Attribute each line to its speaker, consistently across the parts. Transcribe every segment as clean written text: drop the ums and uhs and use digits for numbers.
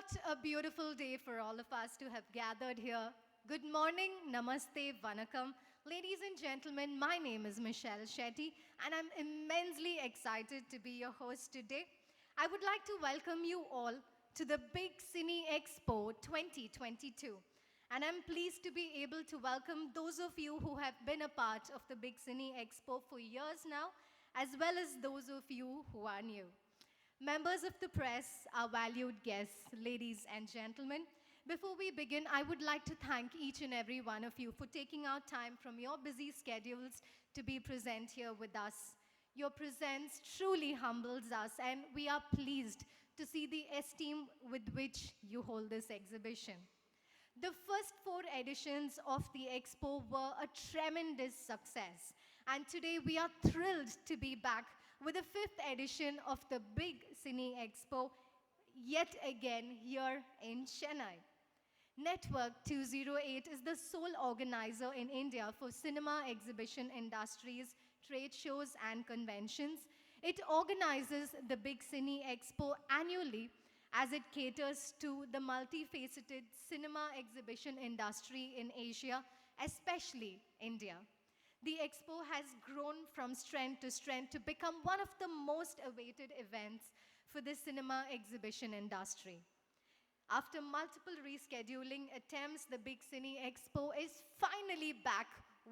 Speaker 1: What a beautiful day for all of us to have gathered here. Good morning, namaste, vanakkam. Ladies and gentlemen, my name is Michelle Shetty, and I'm immensely excited to be your host today. I would like to welcome you all to the Big Cine Expo 2022. And I'm pleased to be able to welcome those of you who have been a part of the Big Cine Expo for years now, as well as those of you who are new. Members of the press, our valued guests, ladies and gentlemen, before we begin, I would like to thank each and every one of you for taking out time from your busy schedules to be present here with us. Your presence truly humbles us, and we are pleased to see the esteem with which you hold this exhibition. The first 4 editions of the Expo were a tremendous success, and today we are thrilled to be back with the 5th edition of the Big Cine Expo, yet again here in Chennai. Network 208 is the sole organizer in India for cinema exhibition industries, trade shows and conventions. It organizes the Big Cine Expo annually as it caters to the multifaceted cinema exhibition industry in Asia, especially India. The Expo has grown from strength to strength to become one of the most awaited events for the cinema exhibition industry. After multiple rescheduling attempts, the Big Cine Expo is finally back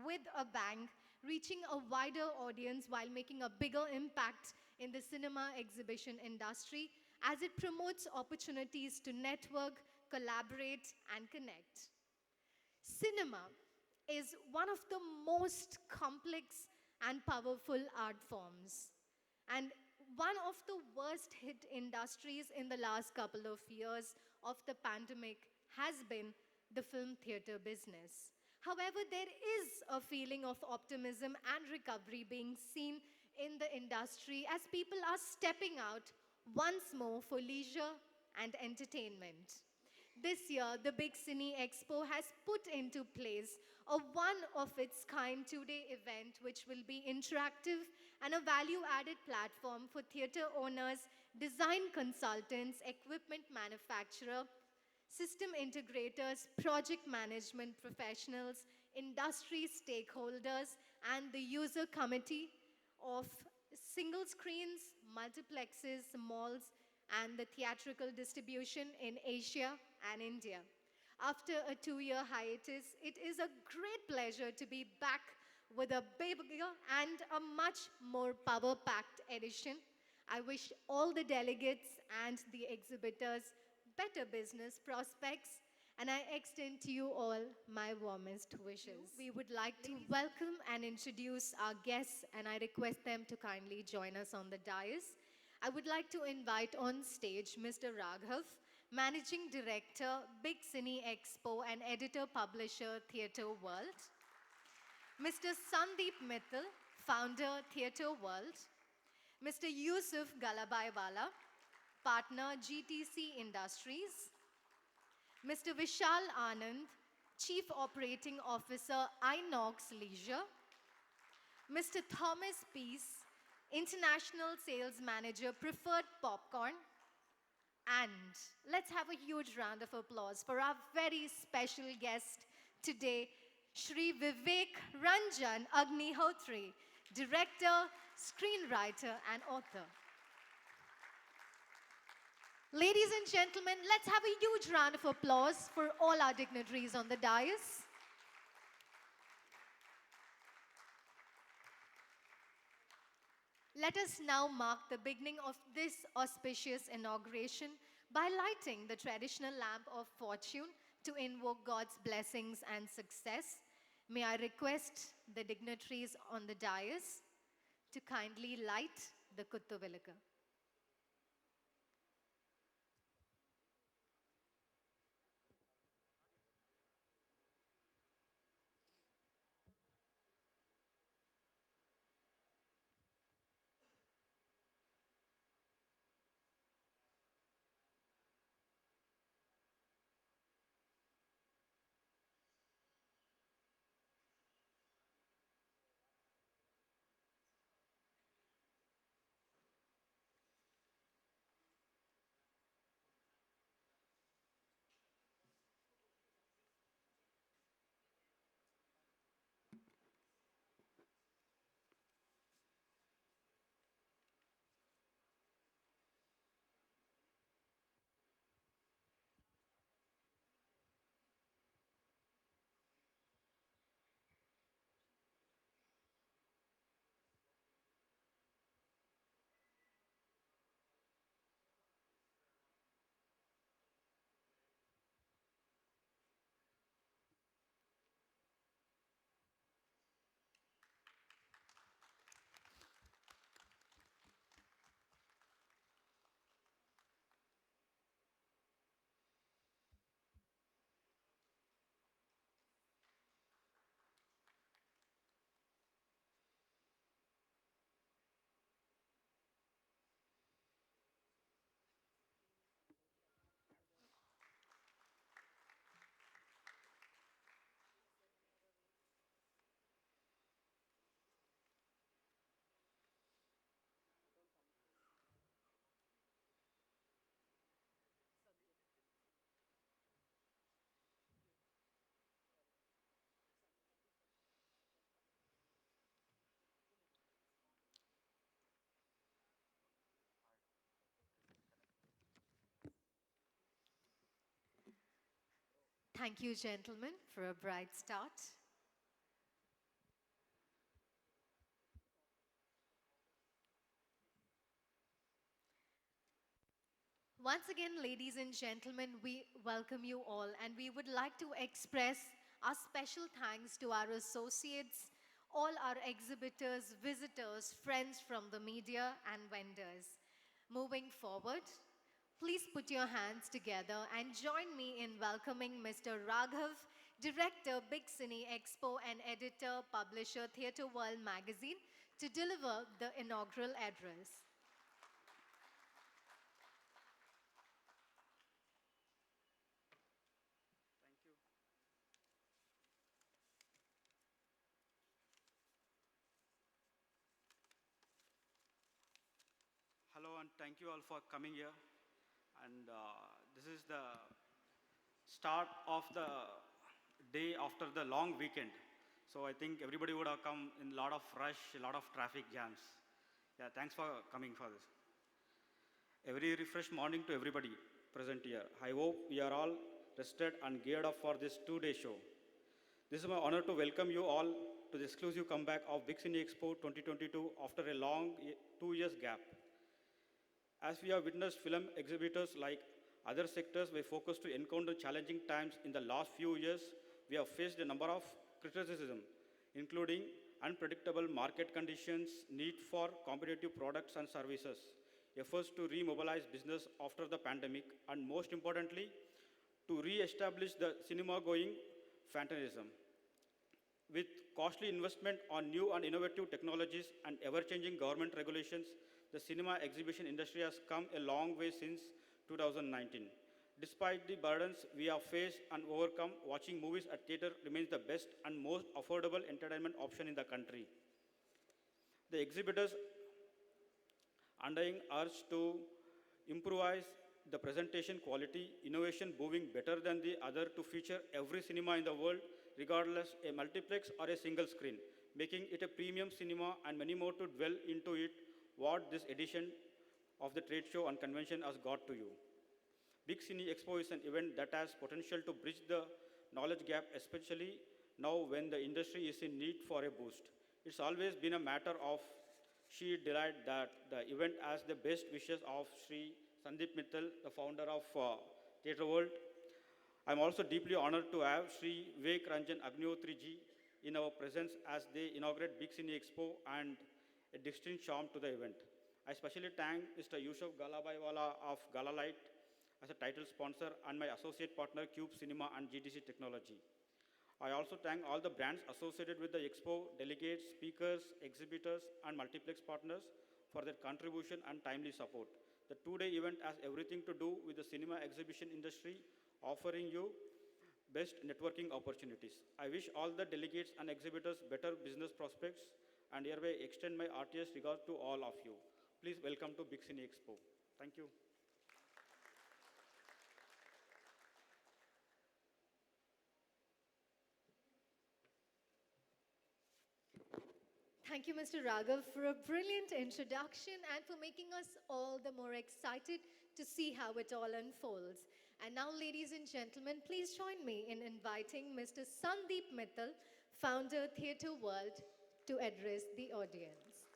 Speaker 1: with a bang, reaching a wider audience while making a bigger impact in the cinema exhibition industry as it promotes opportunities to network, collaborate, and connect. Cinema is one of the most complex and powerful art forms, and one of the worst hit industries in the last couple of years of the pandemic has been the film theater business. However, there is a feeling of optimism and recovery being seen in the industry as people are stepping out once more for leisure and entertainment. This year, the Big Cine Expo has put into place a one-of-its-kind 2-day event which will be interactive and a value-added platform for theater owners, design consultants, equipment manufacturers, system integrators, project management professionals, industry stakeholders, and the user committee of single screens, multiplexes, malls, and the theatrical distribution in Asia and India. After a 2-year hiatus, it is a great pleasure to be back with a bigger and a much more power-packed edition. I wish all the delegates and the exhibitors better business prospects, and I extend to you all my warmest wishes. We would like to welcome and introduce our guests, and I request them to kindly join us on the dais. I would like to invite on stage Mr. Raghav, Managing Director, Big Cine Expo and Editor-Publisher, TheatreWorld. Mr. Sandeep Mittal, Founder, TheatreWorld. Mr. Yusuf Galabhaiwala, Partner, GTC Industries. Mr. Vishal Anand, Chief Operating Officer, Inox Leisure. Mr. Thomas Peace, International Sales Manager, Preferred Popcorn. And let's have a huge round of applause for our very special guest today, Shri Vivek Ranjan Agnihotri, Director, Screenwriter, and Author. Ladies and gentlemen, let's have a huge round of applause for all our dignitaries on the dais. Let us now mark the beginning of this auspicious inauguration by lighting the traditional lamp of fortune to invoke God's blessings and success. May I request the dignitaries on the dais to kindly light the Kuttuvilaka. Thank you, gentlemen, for a bright start. Once again, ladies and gentlemen, we welcome you all, and we would like to express our special thanks to our associates, all our exhibitors, visitors, friends from the media, and vendors. Moving forward, please put your hands together and join me in welcoming Mr. Raghav, Director, Big Cine Expo, and Editor, Publisher, TheatreWorld magazine, to deliver the inaugural address.
Speaker 2: Hello and thank you all for coming here. And this is the start of the day after the long weekend. So I think everybody would have come in a lot of rush, a lot of traffic jams. Yeah, thanks for coming for this. A very refreshed morning to everybody present here. I hope we are all rested and geared up for this two-day show. This is my honor to welcome you all to the exclusive comeback of Big Cine Expo 2022 after a long 2 years gap. As we have witnessed film exhibitors like other sectors were focused to encounter challenging times in the last few years, we have faced a number of criticism, including unpredictable market conditions, need for competitive products and services, efforts to remobilize business after the pandemic, and most importantly, to re-establish the cinema-going fantasism. With costly investment on new and innovative technologies and ever-changing government regulations, the cinema exhibition industry has come a long way since 2019. Despite the burdens we have faced and overcome, watching movies at theatre remains the best and most affordable entertainment option in the country. The exhibitors undying urge to improvise the presentation quality, innovation moving better than the other to feature every cinema in the world, regardless a multiplex or a single screen, making it a premium cinema and many more to dwell into it what this edition of the trade show and convention has got to you. Big Cine Expo is an event that has potential to bridge the knowledge gap, especially now when the industry is in need for a boost. It's always been a matter of sheer delight that the event has the best wishes of Shri Sandeep Mittal, the founder of TheatreWorld. I'm also deeply honored to have Shri Vivek, Ranjan, Agnihotri ji in our presence as they inaugurate Big Cine Expo and a distinct charm to the event. I especially thank Mr. Yusuf Galabhaiwala of Galalight as a title sponsor and my associate partner Cube Cinema and GDC Technology. I also thank all the brands associated with the Expo, delegates, speakers, exhibitors, and multiplex partners for their contribution and timely support. The two-day event has everything to do with the cinema exhibition industry, offering you best networking opportunities. I wish all the delegates and exhibitors better business prospects and hereby extend my heartiest regards to all of you. Please welcome to Big Cine Expo. Thank you.
Speaker 1: Thank you, Mr. Raghav, for a brilliant introduction and for making us all the more excited to see how it all unfolds. And now, ladies and gentlemen, please join me in inviting Mr. Sandeep Mittal, founder, TheatreWorld, to address the audience.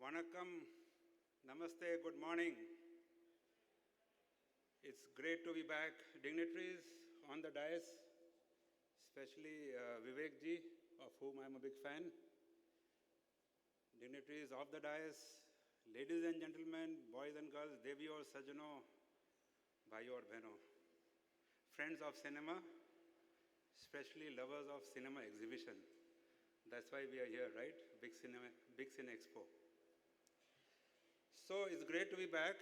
Speaker 3: Vanakkam, namaste, good morning. It's great to be back. Dignitaries on the dais, especially Vivek ji, of whom I'm a big fan. Dignitaries of the dais, ladies and gentlemen, boys and girls, Devi aur Sajano, Bhaiyo aur Behno. Friends of cinema, especially lovers of cinema exhibition. That's why we are here, right? Big Cine Expo. So it's great to be back.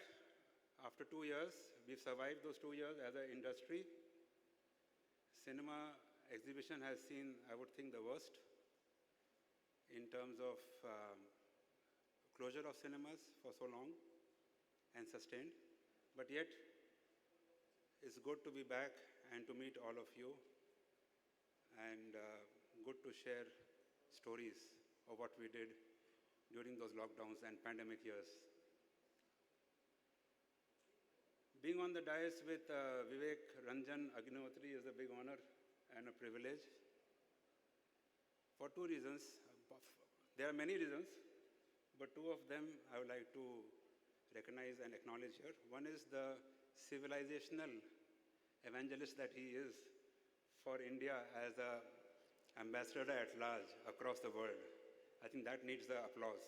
Speaker 3: After 2 years, we've survived those 2 years as an industry. Cinema exhibition has seen, I would think, the worst in terms of closure of cinemas for so long and sustained. But yet, it's good to be back and to meet all of you and good to share stories of what we did during those lockdowns and pandemic years. Being on the dais with Vivek, Ranjan, Agnihotri is a big honor and a privilege for two reasons. There are many reasons, but two of them I would like to recognize and acknowledge here. One is the civilizational evangelist that he is for India as an ambassador at large across the world. I think that needs the applause.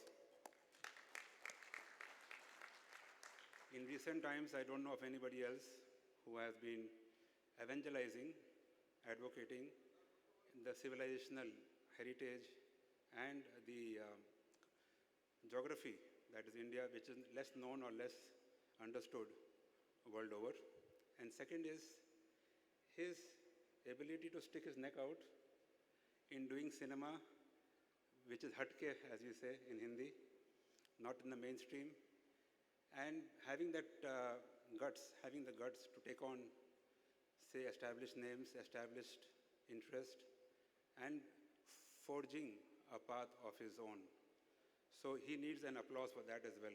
Speaker 3: In recent times, I don't know of anybody else who has been evangelizing, advocating the civilizational heritage and the geography that is India, which is less known or less understood world over. And second is his ability to stick his neck out in doing cinema, which is hatke, as we say in Hindi, not in the mainstream, and having that having the guts to take on, say, established names, established interest, and forging a path of his own. So he needs an applause for that as well.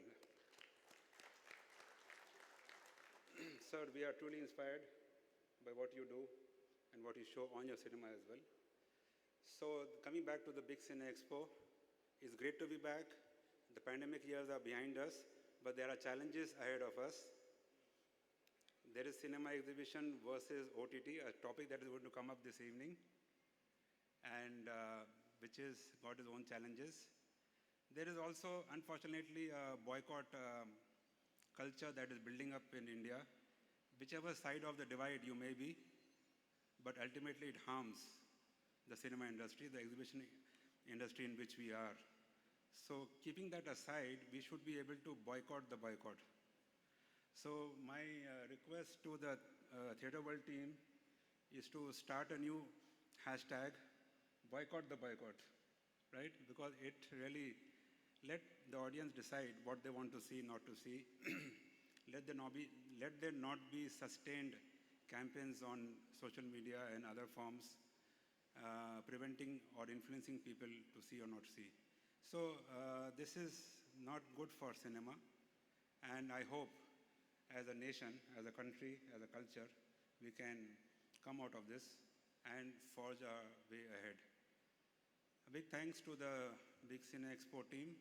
Speaker 3: Sir, we are truly inspired by what you do and what you show on your cinema as well. So coming back to the big Cine Expo, it's great to be back. The pandemic years are behind us, but there are challenges ahead of us. There is cinema exhibition versus OTT, a topic that is going to come up this evening, and which is got its own challenges. There is also, unfortunately, a boycott culture that is building up in India, whichever side of the divide you may be, but ultimately it harms the cinema industry, the exhibition industry in which we are. So keeping that aside, we should be able to boycott the boycott. So my request to the TheatreWorld team is to start a new hashtag, boycott the boycott, right? Because it really, let the audience decide what they want to see, not to see. Let there not be sustained campaigns on social media and other forms preventing or influencing people to see or not see. So this is not good for cinema, and I hope as a nation, as a country, as a culture, we can come out of this and forge our way ahead. A big thanks to the Big Cine Expo team,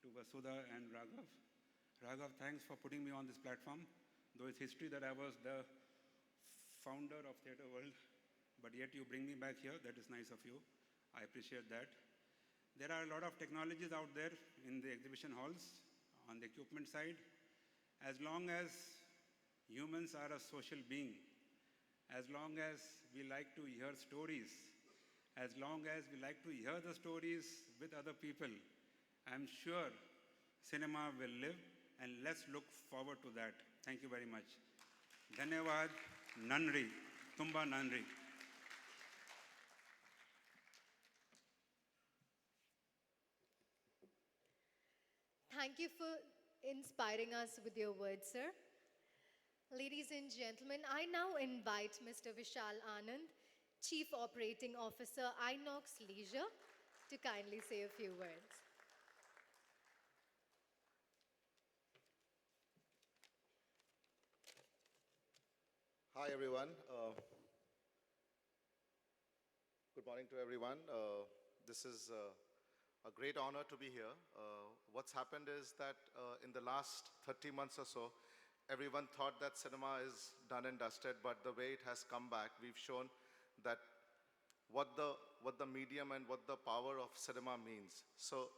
Speaker 3: to Vasudha and Raghav. Raghav, thanks for putting me on this platform. Though it's history that I was the founder of TheatreWorld, but yet you bring me back here. That is nice of you. I appreciate that. There are a lot of technologies out there in the exhibition halls on the equipment side. As long as humans are a social being, as long as we like to hear stories, as long as we like to hear the stories with other people, I'm sure cinema will live, and let's look forward to that. Thank you very much. Dhanyavad, Nanri, Tumba Nanri.
Speaker 1: Thank you for inspiring us with your words, sir. Ladies and gentlemen, I now invite Mr. Vishal Anand, Chief Operating Officer, Inox Leisure, to kindly say a few words.
Speaker 4: Hi, everyone. Good morning to everyone. This is a great honor to be here. What's happened is that in the last 30 months or so, everyone thought that cinema is done and dusted, but the way it has come back, we've shown that what the medium and what the power of cinema means. So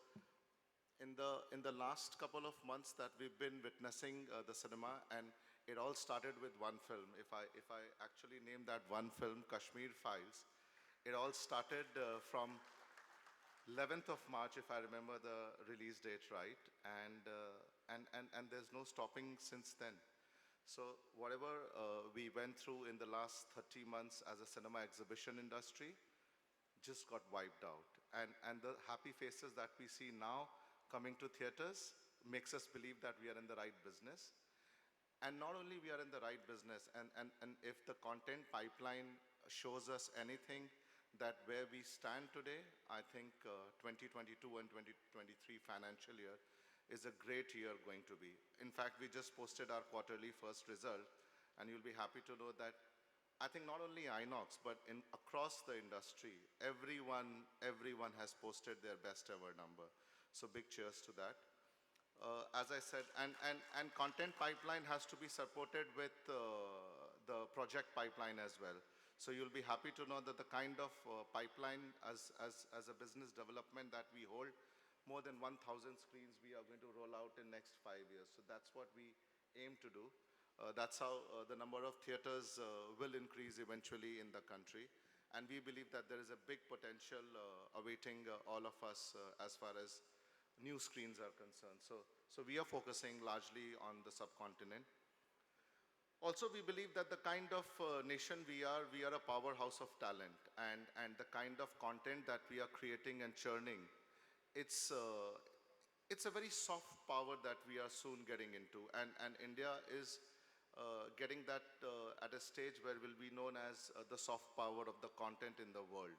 Speaker 4: in the last couple of months that we've been witnessing the cinema, and it all started with one film. If I actually name that one film, Kashmir Files, it all started from 11th of March, if I remember the release date right, and there's no stopping since then. So whatever we went through in the last 30 months as a cinema exhibition industry just got wiped out. And the happy faces that we see now coming to theaters makes us believe that we are in the right business. And not only we are in the right business, and if the content pipeline shows us anything, that where we stand today, I think 2022 and 2023 financial year is a great year going to be. In fact, we just posted our quarterly first result, and you'll be happy to know that I think not only Inox, but across the industry, everyone has posted their best ever number. So big cheers to that. As I said, and content pipeline has to be supported with the project pipeline as well. So you'll be happy to know that the kind of pipeline as a business development that we hold, more than 1,000 screens we are going to roll out in next 5 years. So that's what we aim to do. That's how the number of theaters will increase eventually in the country. And we believe that there is a big potential awaiting all of us as far as new screens are concerned. So we are focusing largely on the subcontinent. Also, we believe that the kind of nation we are a powerhouse of talent. And the kind of content that we are creating and churning, it's a very soft power that we are soon getting into. And India is getting that at a stage where we'll be known as the soft power of the content in the world.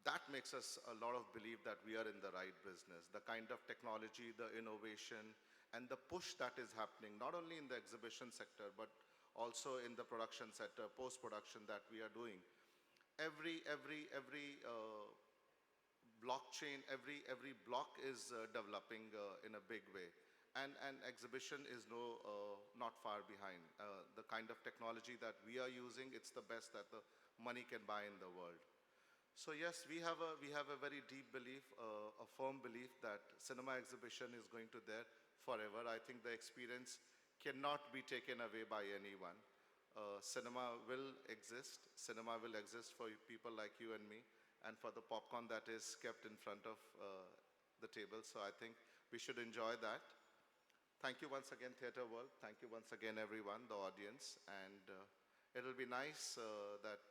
Speaker 4: That makes us a lot of believe that we are in the right business. The kind of technology, the innovation, and the push that is happening, not only in the exhibition sector, but also in the production sector, post-production that we are doing. Every blockchain, every block is developing in a big way. And exhibition is not far behind. The kind of technology that we are using, it's the best that the money can buy in the world. So yes, we have a very deep belief, a firm belief that cinema exhibition is going to there forever. I think the experience cannot be taken away by anyone. Cinema will exist. Cinema will exist for people like you and me, and for the popcorn that is kept in front of the table. So I think we should enjoy that. Thank you once again, TheatreWorld. Thank you once again, everyone, the audience. And it'll be nice that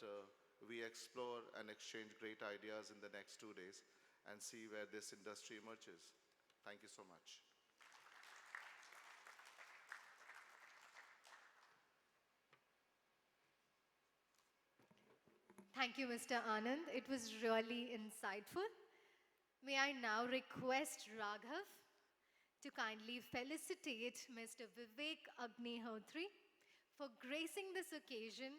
Speaker 4: we explore and exchange great ideas in the next 2 days and see where this industry emerges. Thank you so much.
Speaker 1: Thank you, Mr. Anand. It was really insightful. May I now request Raghav to kindly felicitate Mr. Vivek Agnihotri for gracing this occasion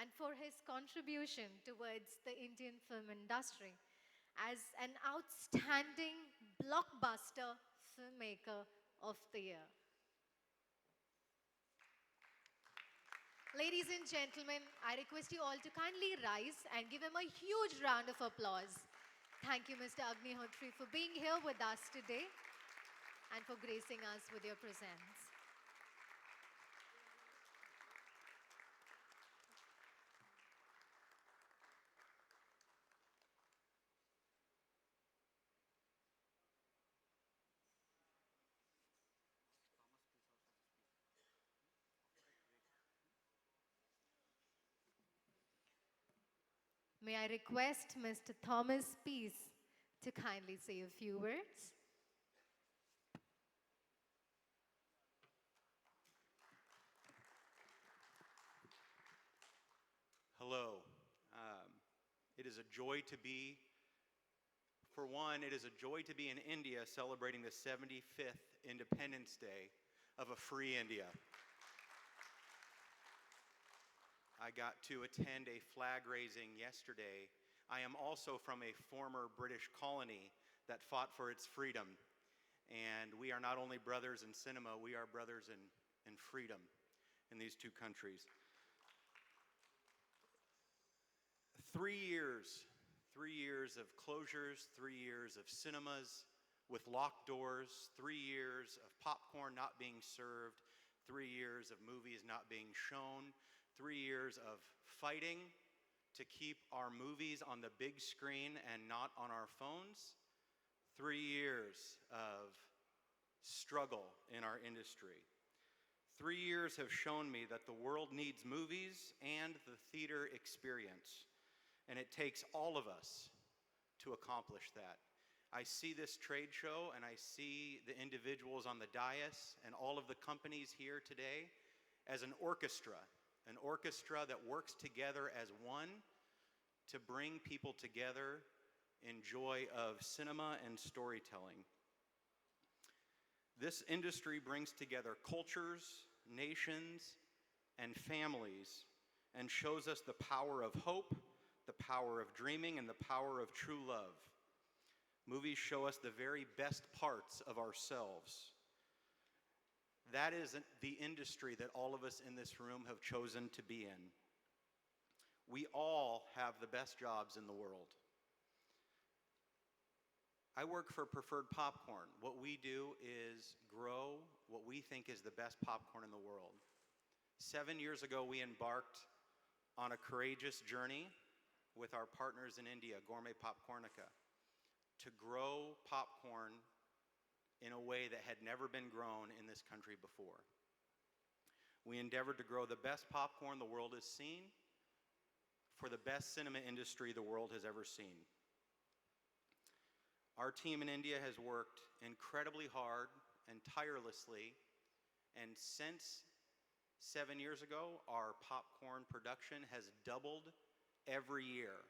Speaker 1: and for his contribution towards the Indian film industry as an outstanding blockbuster filmmaker of the year. Ladies and gentlemen, I request you all to kindly rise and give him a huge round of applause. Thank you, Mr. Agnihotri, for being here with us today and for gracing us with your presence. May I request Mr. Thomas Peace to kindly say a few words?
Speaker 5: Hello. It is a joy to be, for one, it is a joy to be in India celebrating the 75th Independence Day of a free India. I got to attend a flag raising yesterday. I am also from a former British colony that fought for its freedom. And we are not only brothers in cinema, we are brothers in freedom in these two countries. 3 years, 3 years of closures, 3 years of cinemas with locked doors, 3 years of popcorn not being served, 3 years of movies not being shown, 3 years of fighting to keep our movies on the big screen and not on our phones, 3 years of struggle in our industry. 3 years have shown me that the world needs movies and the theater experience. And it takes all of us to accomplish that. I see this trade show and I see the individuals on the dais and all of the companies here today as an orchestra that works together as one to bring people together in joy of cinema and storytelling. This industry brings together cultures, nations, and families, and shows us the power of hope, the power of dreaming, and the power of true love. Movies show us the very best parts of ourselves. That is the industry that all of us in this room have chosen to be in. We all have the best jobs in the world. I work for Preferred Popcorn. What we do is grow what we think is the best popcorn in the world. 7 years ago, we embarked on a courageous journey with our partners in India, Gourmet Popcornica, to grow popcorn in a way that had never been grown in this country before. We endeavored to grow the best popcorn the world has seen for the best cinema industry the world has ever seen. Our team in India has worked incredibly hard and tirelessly, and since 7 years ago, our popcorn production has doubled every year,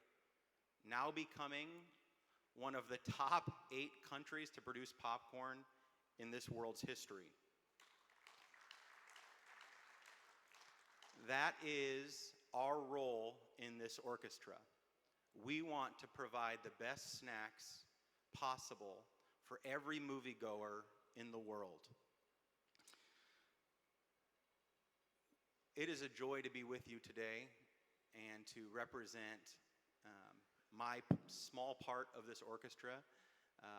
Speaker 5: now becoming one of the top 8 countries to produce popcorn in this world's history. That is our role in this orchestra. We want to provide the best snacks possible for every moviegoer in the world. It is a joy to be with you today and to represent my small part of this orchestra.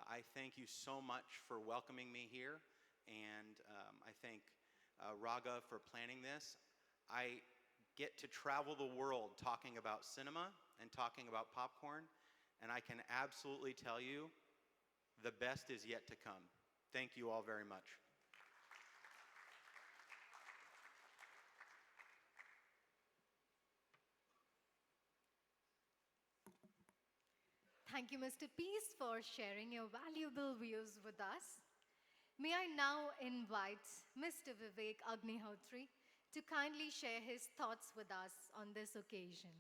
Speaker 5: I thank you so much for welcoming me here, and I thank Raghav for planning this. I get to travel the world talking about cinema and talking about popcorn, and I can absolutely tell you the best is yet to come. Thank you all very much.
Speaker 1: Thank you, Mr. Peace, for sharing your valuable views with us. May I now invite Mr. Vivek Agnihotri to kindly share his thoughts with us on this occasion.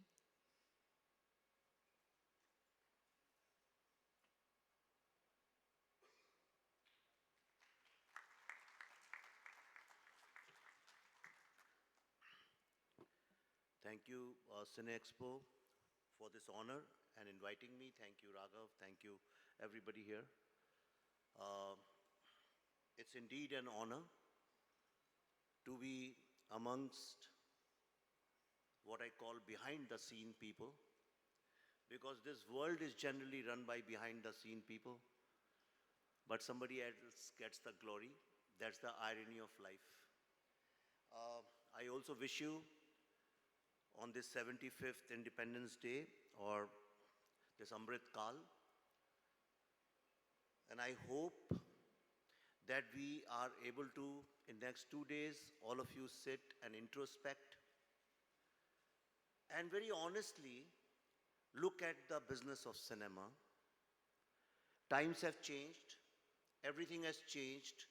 Speaker 6: Thank you, Cine Expo, for this honor and inviting me. Thank you, Raghav. Thank you, everybody here. It's indeed an honor to be amongst what I call behind the scene people, because this world is generally run by behind the scene people, but somebody else gets the glory. That's the irony of life. I also wish you on this 75th Independence Day, or this Amrit Kal, and I hope that we are able to, in next 2 days, all of you sit and introspect and very honestly look at the business of cinema. Times have changed, everything has changed,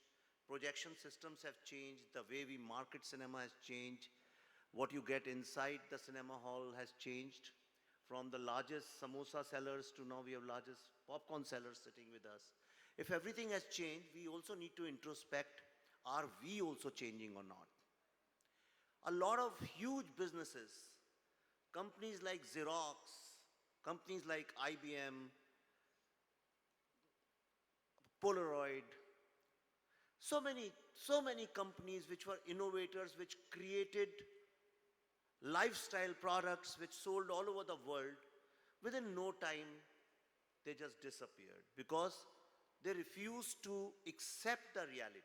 Speaker 6: projection systems have changed, the way we market cinema has changed, what you get inside the cinema hall has changed. From the largest samosa sellers to now we have largest popcorn sellers sitting with us. If everything has changed, we also need to introspect, are we also changing or not? A lot of huge businesses, companies like Xerox, companies like IBM, Polaroid, so many companies which were innovators, which created lifestyle products which sold all over the world, within no time, they just disappeared because they refused to accept the reality.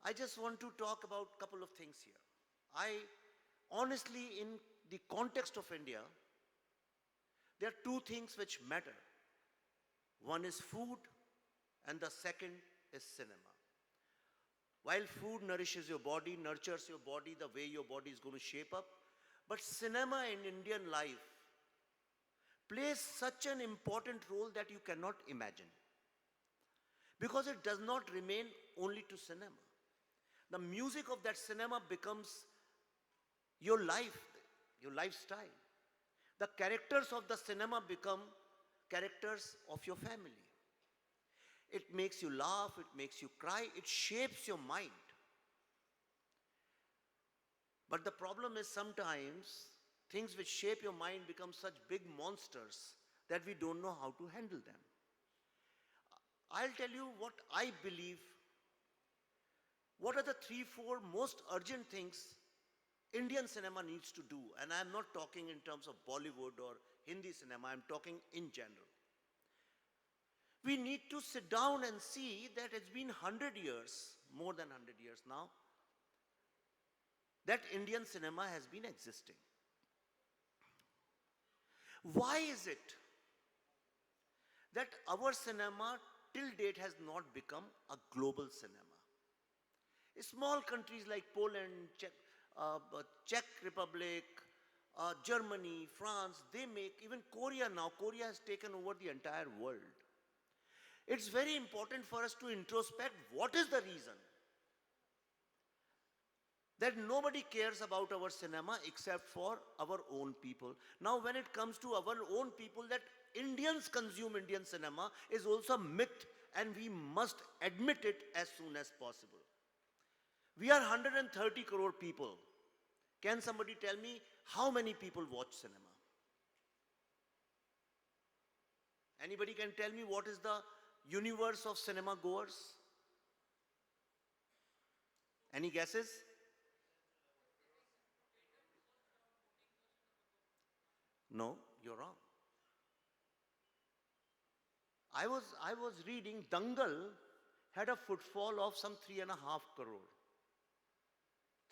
Speaker 6: I just want to talk about a couple of things here. Honestly, in the context of India, there are 2 things which matter. One is food, and the second is cinema. While food nourishes your body, nurtures your body, the way your body is going to shape up, but cinema in Indian life plays such an important role that you cannot imagine. Because it does not remain only to cinema. The music of that cinema becomes your life, your lifestyle. the characters of the cinema become characters of your family. It makes you laugh, it makes you cry, it shapes your mind. But the problem is sometimes things which shape your mind become such big monsters that we don't know how to handle them. I'll tell you what I believe. What are the 3-4 most urgent things Indian cinema needs to do? And I'm not talking in terms of Bollywood or Hindi cinema, I'm talking in general. We need to sit down and see that it's been 100 years, more than 100 years now, that Indian cinema has been existing. Why is it that our cinema till date has not become a global cinema? Small countries like Poland, Czech Republic, Germany, France, they make, even Korea now, Korea has taken over the entire world. It's very important for us to introspect what is the reason that nobody cares about our cinema except for our own people. Now when it comes to our own people, that Indians consume Indian cinema is also a myth, and we must admit it as soon as possible. We are 130 crore people. Can somebody tell me how many people watch cinema? Anybody can tell me what is the universe of cinema goers? Any guesses? No, you're wrong. I was reading Dangal had a footfall of some 3.5 crore.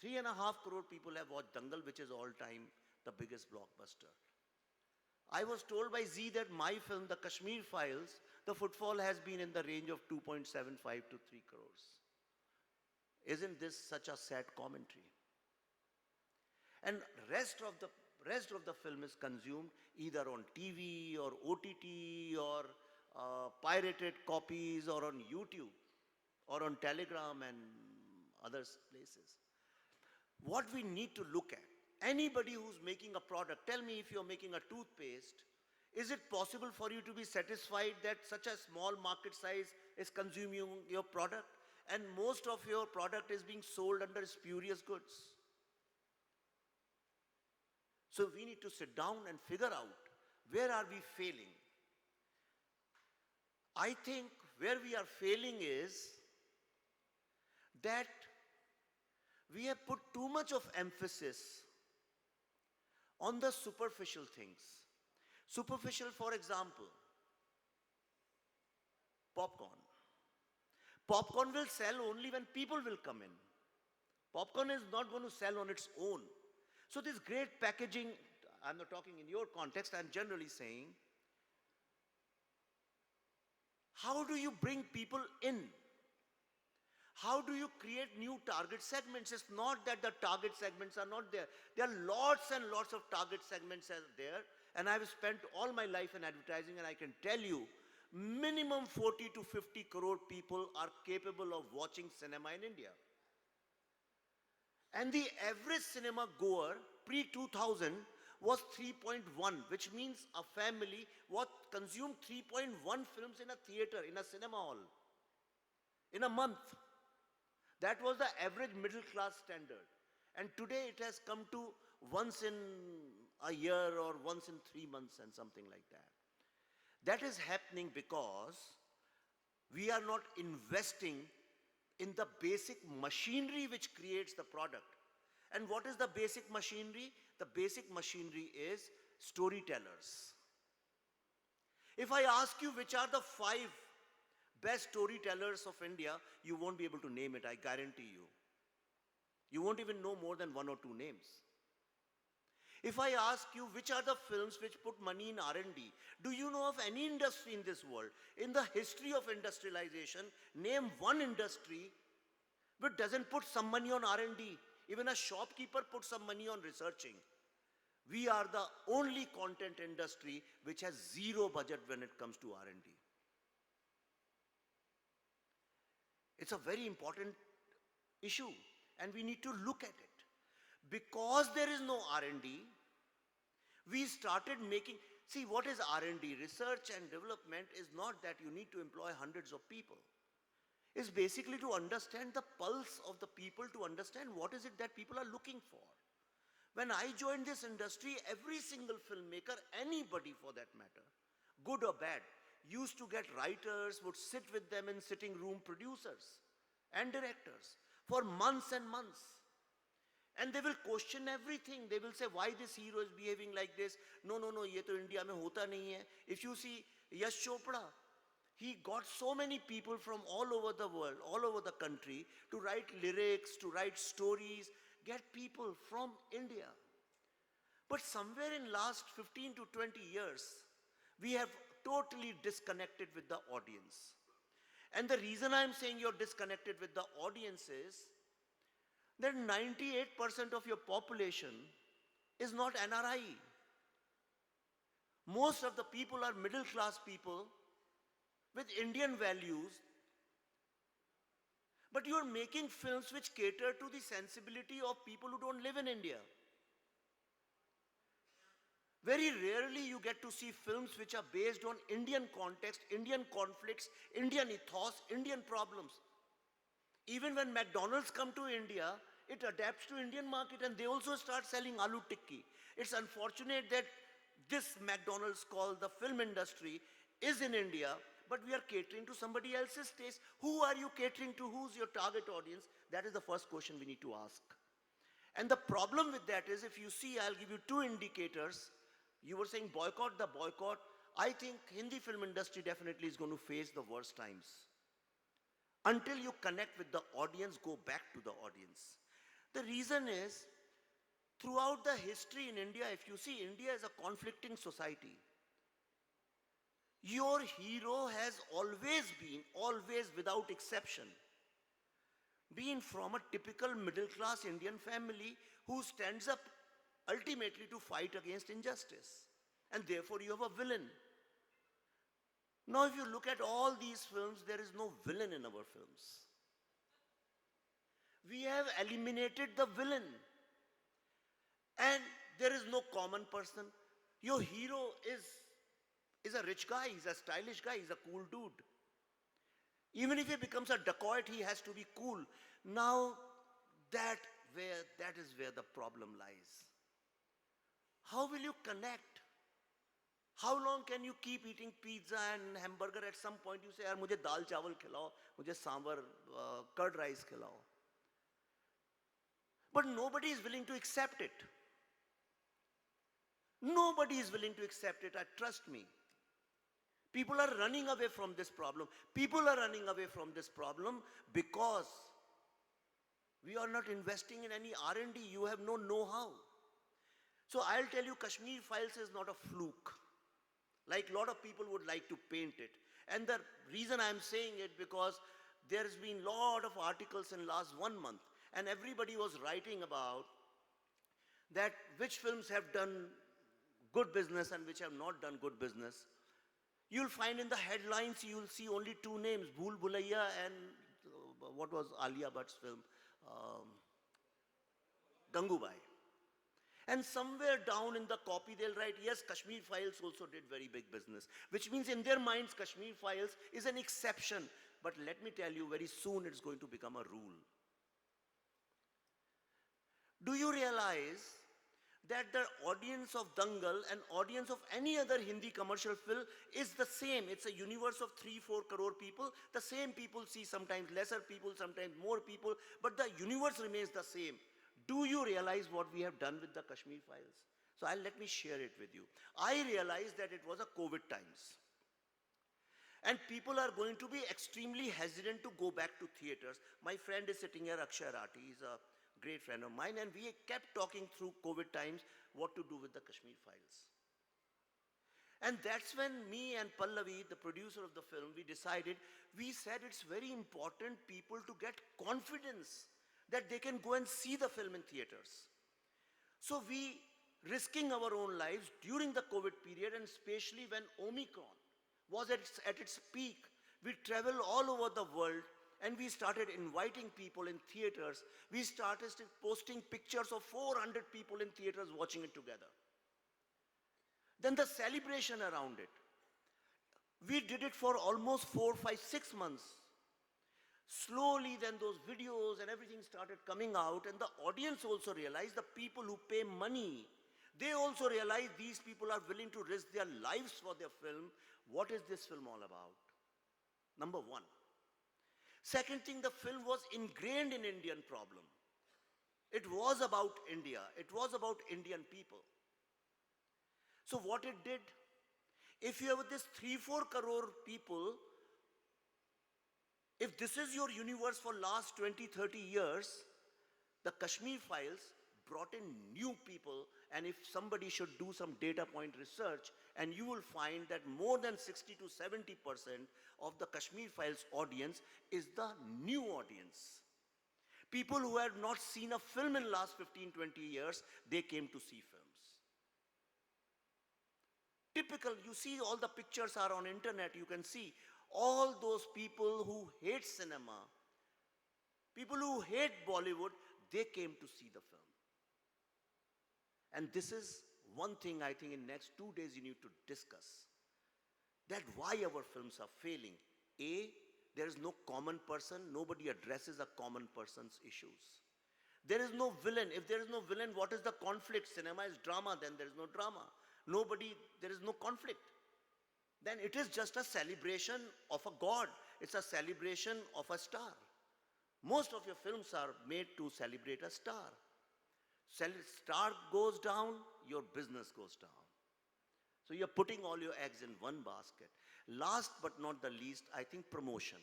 Speaker 6: 3.5 crore people have watched Dangal, which is all time the biggest blockbuster. I was told by Z that my film, The Kashmir Files, the footfall has been in the range of 2.75 to 3 crores. Isn't this such a sad commentary? And rest of the film is consumed either on TV or OTT or pirated copies or on YouTube or on Telegram and other places. What we need to look at, anybody who's making a product, tell me if you're making a toothpaste, is it possible for you to be satisfied that such a small market size is consuming your product and most of your product is being sold under spurious goods? So we need to sit down and figure out where are we failing. I think where we are failing is that we have put too much of emphasis on the superficial things. Superficial, for example, popcorn. Popcorn will sell only when people will come in. Popcorn is not going to sell on its own. So this great packaging, I'm not talking in your context, I'm generally saying, how do you bring people in? How do you create new target segments? It's not that the target segments are not there. There are lots and lots of target segments are there. And I've spent all my life in advertising, and I can tell you, minimum 40 to 50 crore people are capable of watching cinema in India. And the average cinema goer pre-2000 was 3.1, which means a family consumed 3.1 films in a theater, in a cinema hall, in a month. That was the average middle class standard. And today it has come to once in a year or once in 3 months and something like that. That is happening because we are not investing in the basic machinery which creates the product. And what is the basic machinery? The basic machinery is storytellers. If I ask you which are the 5 best storytellers of India, you won't be able to name it, I guarantee you. You won't even know more than 1 or 2 names. If I ask you which are the films which put money in R&D, do you know of any industry in this world, in the history of industrialization, name one industry which doesn't put some money on R&D. Even a shopkeeper puts some money on researching. We are the only content industry which has zero budget when it comes to R&D. It's a very important issue and we need to look at it. Because there is no R&D, We started making, see what is R&D? Research and development is not that you need to employ hundreds of people. It's basically to understand the pulse of the people, to understand what is it that people are looking for. When I joined this industry, every single filmmaker, anybody for that matter, good or bad, used to get writers, would sit with them in sitting room, producers and directors for months and months. And they will question everything. They will say, why this hero is behaving like this? No, ye to India mein hota nahi hai. If you see Yash Chopra, he got so many people from all over the world, all over the country, to write lyrics, to write stories, get people from India. But somewhere in last 15 to 20 years, we have totally disconnected with the audience. And the reason I'm saying you're disconnected with the audience is that 98% of your population is not NRI. Most of the people are middle class people with Indian values, but you are making films which cater to the sensibility of people who don't live in India. Very rarely you get to see films which are based on Indian context, Indian conflicts, Indian ethos, Indian problems. Even when McDonald's come to India, it adapts to Indian market and they also start selling aloo tikki. It's unfortunate that this McDonald's called the film industry is in India, but we are catering to somebody else's taste. Who are you catering to? Who's your target audience? That is the first question we need to ask. And the problem with that is, if you see, I'll give you two indicators. You were saying boycott the boycott. I think Hindi film industry definitely is going to face the worst times. Until you connect with the audience, go back to the audience. The reason is, throughout the history in India, if you see, India is a conflicting society. Your hero has always been, always without exception, been from a typical middle class Indian family who stands up ultimately to fight against injustice. And therefore you have a villain. Now if you look at all these films, there is no villain in our films. We have eliminated the villain. And there is no common person. Your hero is a rich guy, he's a stylish guy, he's a cool dude. Even if he becomes a dacoit, he has to be cool. Now that is where the problem lies. How will you connect? How long can you keep eating pizza and hamburger? At some point you say, yaar, mujhe dal chawal khilao, mujhe sambar, curd rice khilao. But nobody is willing to accept it. Nobody is willing to accept it, trust me. People are running away from this problem. People are running away from this problem because we are not investing in any R&D. You have no know-how. So I'll tell you, Kashmir Files is not a fluke, like a lot of people would like to paint it. And the reason I'm saying it, because there's been a lot of articles in last 1 month, and everybody was writing about that which films have done good business and which have not done good business. You'll find in the headlines, you'll see only two names, Bhool Bhulaiya and what was Alia Bhatt's film? Gangubai. And somewhere down in the copy, they'll write, yes, Kashmir Files also did very big business, which means in their minds, Kashmir Files is an exception. But let me tell you, very soon it's going to become a rule. Do you realize that the audience of Dangal and audience of any other Hindi commercial film is the same? It's a universe of 3-4 crore people. The same people see sometimes lesser people, sometimes more people, but the universe remains the same. Do you realize what we have done with the Kashmir Files? So let me share it with you. I realized that it was a COVID times. And people are going to be extremely hesitant to go back to theaters. My friend is sitting here, Akshay Rati, he's a great friend of mine, and we kept talking through COVID times what to do with the Kashmir Files. And that's when me and Pallavi, the producer of the film, we said it's very important people to get confidence that they can go and see the film in theaters. So we, risking our own lives during the COVID period, and especially when Omicron was at its peak, we traveled all over the world and we started inviting people in theaters. We started posting pictures of 400 people in theaters watching it together. Then the celebration around it. We did it for almost 4, 5, 6 months. Slowly then those videos and everything started coming out, and the audience also realized, the people who pay money, they also realized these people are willing to risk their lives for their film. What is this film all about? Number one. Second thing, the film was ingrained in Indian problem. It was about India. It was about Indian people. So what it did, if you have this 3-4 crore people, if this is your universe for last 20, 30 years, the Kashmir Files brought in new people, and if somebody should do some data point research, and you will find that more than 60 to 70% of the Kashmir Files audience is the new audience. People who had not seen a film in last 15, 20 years, they came to see films. Typical, you see all the pictures are on internet, you can see all those people who hate cinema, people who hate Bollywood, they came to see the film. And this is one thing I think in next 2 days you need to discuss. That why our films are failing. A, there is no common person, nobody addresses a common person's issues. There is no villain. If there is no villain, what is the conflict? Cinema is drama, then there is no drama. There is no conflict. Then it is just a celebration of a god. It's a celebration of a star. Most of your films are made to celebrate a star. Star goes down, your business goes down. So you're putting all your eggs in one basket. Last but not the least, I think promotion.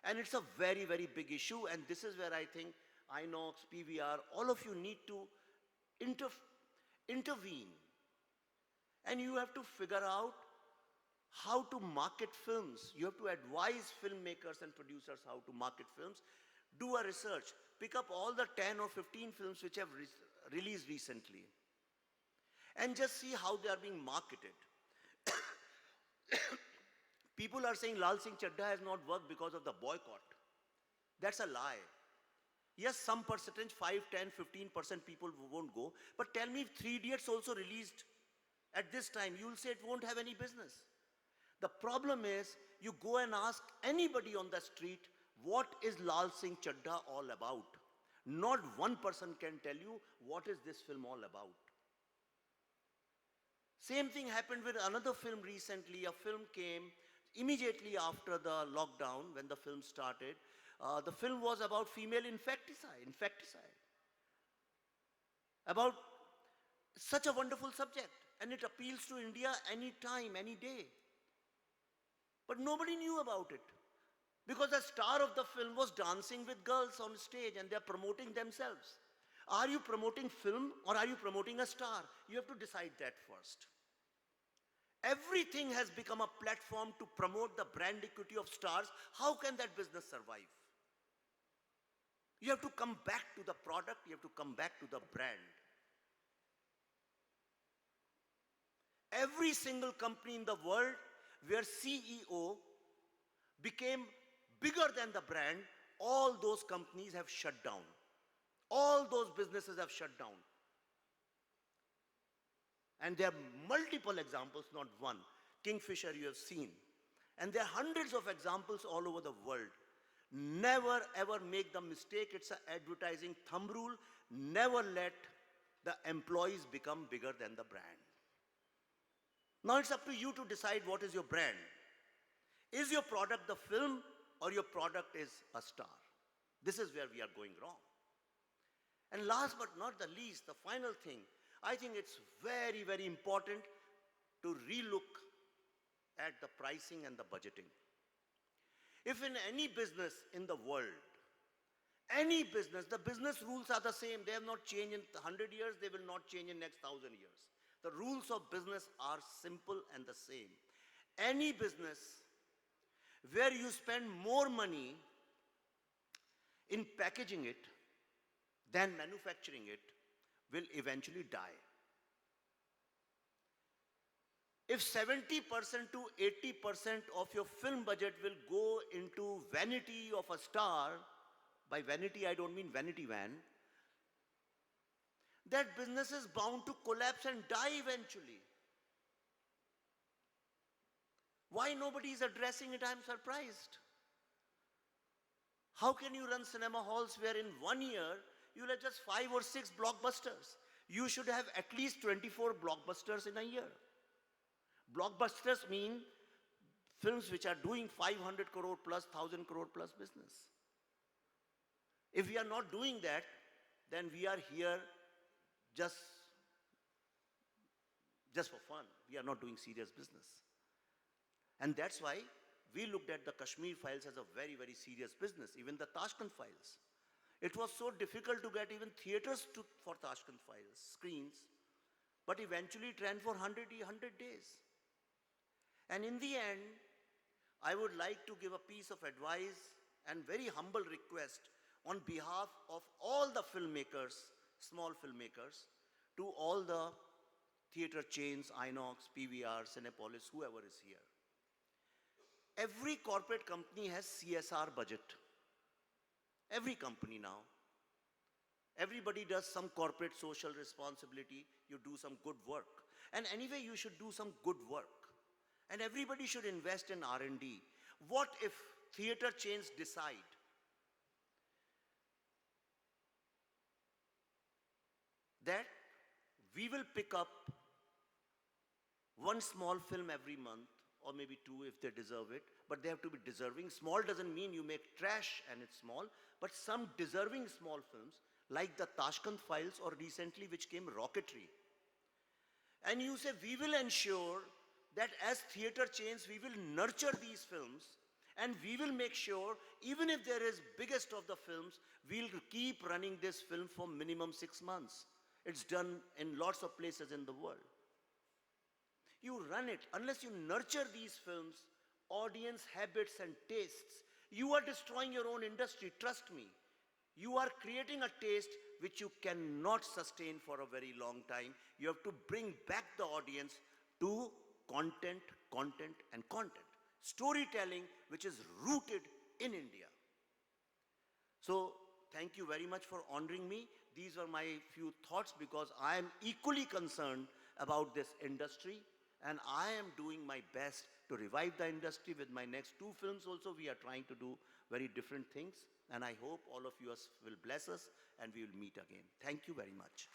Speaker 6: And it's a very, very big issue, and this is where I think Inox, PVR, all of you need to intervene. And you have to figure out how to market films. You have to advise filmmakers and producers how to market films. Do a research. Pick up all the 10 or 15 films which have released recently. And just see how they are being marketed. People are saying Lal Singh Chaddha has not worked because of the boycott. That's a lie. Yes, some percentage, 5, 10, 15% people won't go. But tell me if 3 Idiots also released at this time, you will say it won't have any business. The problem is, you go and ask anybody on the street, what is Lal Singh Chaddha all about? Not one person can tell you what is this film all about. Same thing happened with another film recently. A film came immediately after the lockdown when the film started. The film was about female infanticide. About such a wonderful subject. And it appeals to India any time, any day. But nobody knew about it. Because the star of the film was dancing with girls on stage and they're promoting themselves. Are you promoting film or are you promoting a star? You have to decide that first. Everything has become a platform to promote the brand equity of stars. How can that business survive? You have to come back to the product, you have to come back to the brand. Every single company in the world where CEO became bigger than the brand, all those companies have shut down. All those businesses have shut down. And there are multiple examples, not one. Kingfisher you have seen. And there are hundreds of examples all over the world. Never ever make the mistake, it's an advertising thumb rule. Never let the employees become bigger than the brand. Now it's up to you to decide what is your brand. Is your product the film or your product is a star? This is where we are going wrong. And last but not the least, the final thing, I think it's very, very important to relook at the pricing and the budgeting. If in any business in the world, any business, the business rules are the same. They have not changed in 100 years, they will not change in next 1,000 years. The rules of business are simple and the same. Any business where you spend more money in packaging it than manufacturing it will eventually die. If 70% to 80% of your film budget will go into vanity of a star, by vanity I don't mean vanity van, that business is bound to collapse and die eventually. Why nobody is addressing it? I'm surprised. How can you run cinema halls where in 1 year you'll have just 5 or 6 blockbusters? You should have at least 24 blockbusters in a year. Blockbusters mean films which are doing 500 crore plus, 1000 crore plus business. If we are not doing that, then we are here just for fun. We are not doing serious business. And that's why we looked at the Kashmir files as a very, very serious business, even the Tashkent files. It was so difficult to get even theaters for Tashkent files, screens, but eventually it ran for 100 days. And in the end, I would like to give a piece of advice and very humble request on behalf of all the filmmakers, small filmmakers, to all the theater chains, Inox, PVR, Cinepolis, whoever is here. Every corporate company has CSR budget. Every company now. Everybody does some corporate social responsibility. You do some good work. And anyway, you should do some good work. And everybody should invest in R&D. What if theater chains decide that we will pick up one small film every month, or maybe 2 if they deserve it, but they have to be deserving. Small doesn't mean you make trash and it's small, but some deserving small films, like the Tashkent Files or recently which came Rocketry. And you say, we will ensure that as theater chains, we will nurture these films, and we will make sure, even if there is biggest of the films, we'll keep running this film for minimum 6 months. It's done in lots of places in the world. You run it, unless you nurture these films, audience habits and tastes, you are destroying your own industry, trust me. You are creating a taste which you cannot sustain for a very long time. You have to bring back the audience to content, content, and content. Storytelling which is rooted in India. So, thank you very much for honoring me. These are my few thoughts because I am equally concerned about this industry, and I am doing my best to revive the industry. With my next 2 films also, we are trying to do very different things, and I hope all of you will bless us and we will meet again. Thank you very much.